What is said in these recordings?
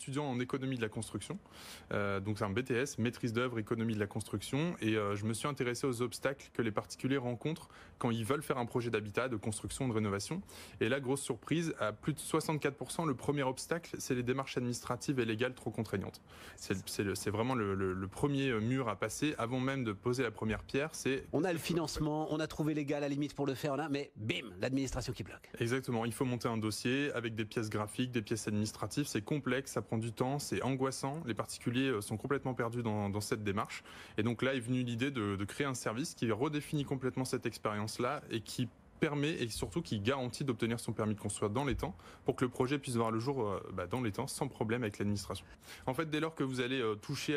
étudiant en économie de la construction, donc c'est un BTS, maîtrise d'œuvre, économie de la construction, et je me suis intéressé aux obstacles que les particuliers rencontrent quand ils veulent faire un projet d'habitat, de construction, de rénovation. Et là, grosse surprise, à plus de 64%, le premier obstacle, c'est les démarches administratives et légales trop contraignantes. C'est vraiment le premier mur à passer avant même de poser la première pierre. On a le financement, on a trouvé les gars à la limite pour le faire, mais bim, l'administration qui bloque. Exactement, il faut monter un dossier avec des pièces graphiques, des pièces administratives, c'est complexe, ça prend du temps, c'est angoissant, les particuliers sont complètement perdus dans cette démarche. Et donc là est venue l'idée de créer un service qui redéfinit complètement cette expérience-là et qui permet et surtout qui garantit d'obtenir son permis de construire dans les temps pour que le projet puisse voir le jour dans les temps sans problème avec l'administration. En fait, dès lors que vous allez toucher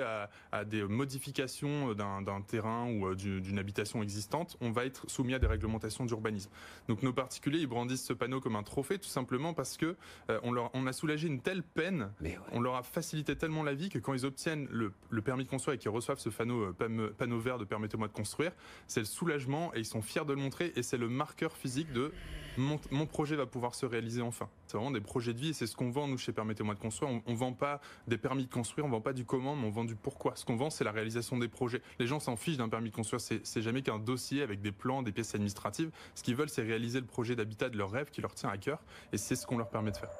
à des modifications d'un terrain ou d'une habitation existante, on va être soumis à des réglementations d'urbanisme. Donc nos particuliers, ils brandissent ce panneau comme un trophée tout simplement parce que on a soulagé une telle peine, on leur a facilité tellement la vie que quand ils obtiennent le permis de construire et qu'ils reçoivent ce panneau vert de permettez-moi de construire, c'est le soulagement et ils sont fiers de le montrer et c'est le marqueur physique de mon projet va pouvoir se réaliser enfin. C'est vraiment des projets de vie et c'est ce qu'on vend nous chez Permettez-moi de construire. On vend pas des permis de construire, on vend pas du comment, mais on vend du pourquoi. Ce qu'on vend, c'est la réalisation des projets. Les gens s'en fichent d'un permis de construire, c'est jamais qu'un dossier avec des plans, des pièces administratives. Ce qu'ils veulent, c'est réaliser le projet d'habitat de leur rêve qui leur tient à cœur et c'est ce qu'on leur permet de faire.